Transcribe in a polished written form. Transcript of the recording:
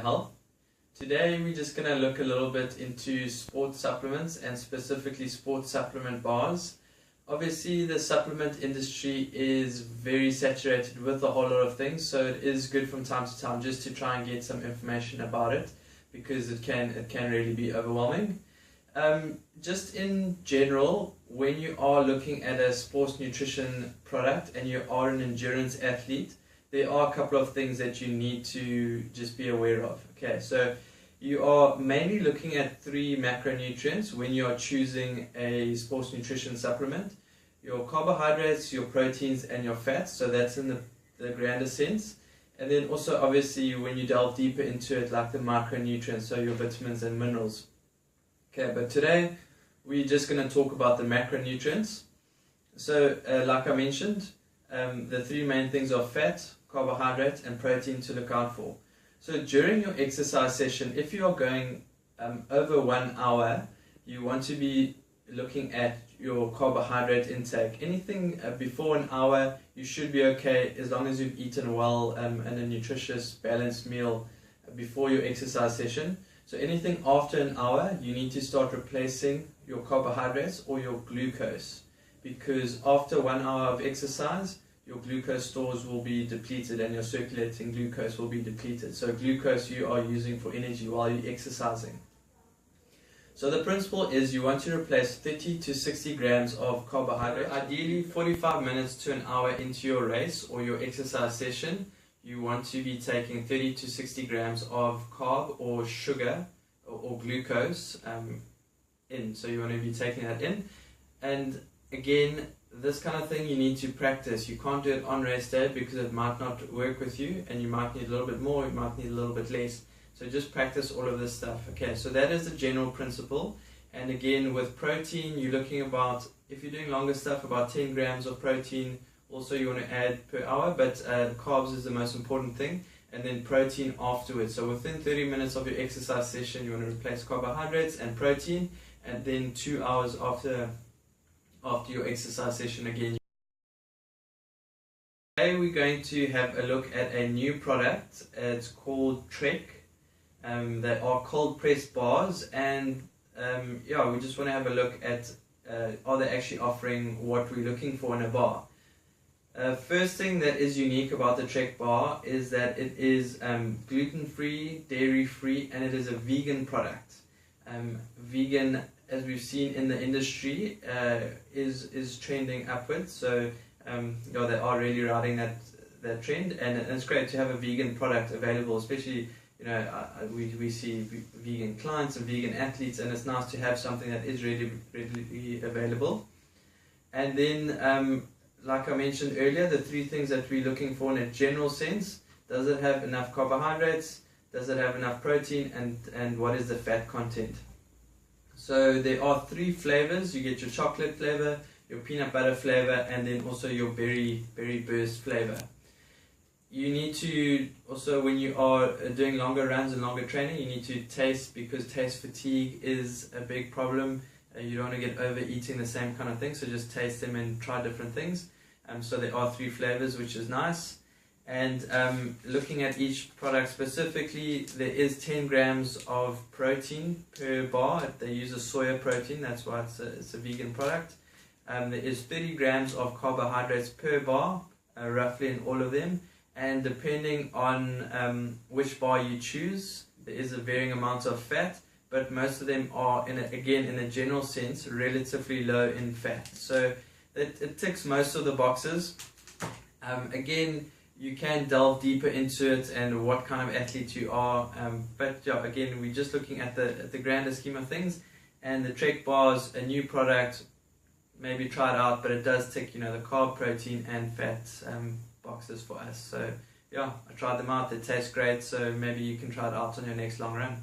Health. Today we're just going to look a little bit into sports supplements and specifically sports supplement bars. Obviously the supplement industry is very saturated with a whole lot of things, so it is good from time to time just to try and get some information about it, because it can really be overwhelming. Just in general, when you are looking at a sports nutrition product and you are an endurance athlete, there are a couple of things that you need to just be aware of. Okay, so you are mainly looking at 3 macronutrients when you are choosing a sports nutrition supplement: your carbohydrates, your proteins, and your fats. So that's in the grander sense. And then also obviously when you delve deeper into it, like the micronutrients, so your vitamins and minerals. Okay, but today we're just going to talk about the macronutrients. So like I mentioned, the 3 main things are fat, carbohydrate, and protein to look out for. So during your exercise session, if you are going over 1 hour, you want to be looking at your carbohydrate intake. Anything before 1 hour, you should be okay as long as you've eaten well and a nutritious, balanced meal before your exercise session. So anything after 1 hour, you need to start replacing your carbohydrates or your glucose, because after 1 hour of exercise, your glucose stores will be depleted and your circulating glucose will be depleted. So glucose you are using for energy while you're exercising. So the principle is you want to replace 30 to 60 grams of carbohydrate. Ideally 45 minutes to an hour into your race or your exercise session, you want to be taking 30 to 60 grams of carb or sugar or glucose in. So you want to be taking that in. And again, this kind of thing you need to practice. You can't do it on race day because it might not work with you, and you might need a little bit more, you might need a little bit less. So just practice all of this stuff. Okay, so that is the general principle. And again, with protein, you're looking about, if you're doing longer stuff, about 10 grams of protein. Also you want to add per hour, but carbs is the most important thing. And then protein afterwards. So within 30 minutes of your exercise session, you want to replace carbohydrates and protein. And then 2 hours after your exercise session again. Today we're going to have a look at a new product. It's called Trek. They are cold pressed bars, and yeah, we just want to have a look at are they actually offering what we're looking for in a bar. First thing that is unique about the Trek bar is that it is gluten-free, dairy-free, and it is a vegan product. Vegan, as we've seen in the industry, is trending upwards. So yeah, they are really riding that trend, and it's great to have a vegan product available, especially we see vegan clients and vegan athletes, and it's nice to have something that is readily available. And then like I mentioned earlier, the 3 things that we're looking for in a general sense: does it have enough carbohydrates, does it have enough protein, and what is the fat content. So there are 3 flavors. You get your chocolate flavor, your peanut butter flavor, and then also your berry burst flavor. You need to also, when you are doing longer runs and longer training, you need to taste, because taste fatigue is a big problem. You don't want to get overeating the same kind of thing, so just taste them and try different things. So there are 3 flavors, which is nice. And looking at each product specifically, there is 10 grams of protein per bar. They use a soya protein, that's why it's a vegan product. There is 30 grams of carbohydrates per bar, roughly in all of them. And depending on which bar you choose, there is a varying amount of fat, but most of them are, in a general sense, relatively low in fat. So it ticks most of the boxes. Again, you can delve deeper into it and what kind of athlete you are, but yeah, again, we're just looking at the grander scheme of things. And the Trek bars, a new product, maybe try it out, but it does tick the carb, protein, and fat boxes for us. So yeah, I tried them out, they taste great, so maybe you can try it out on your next long run.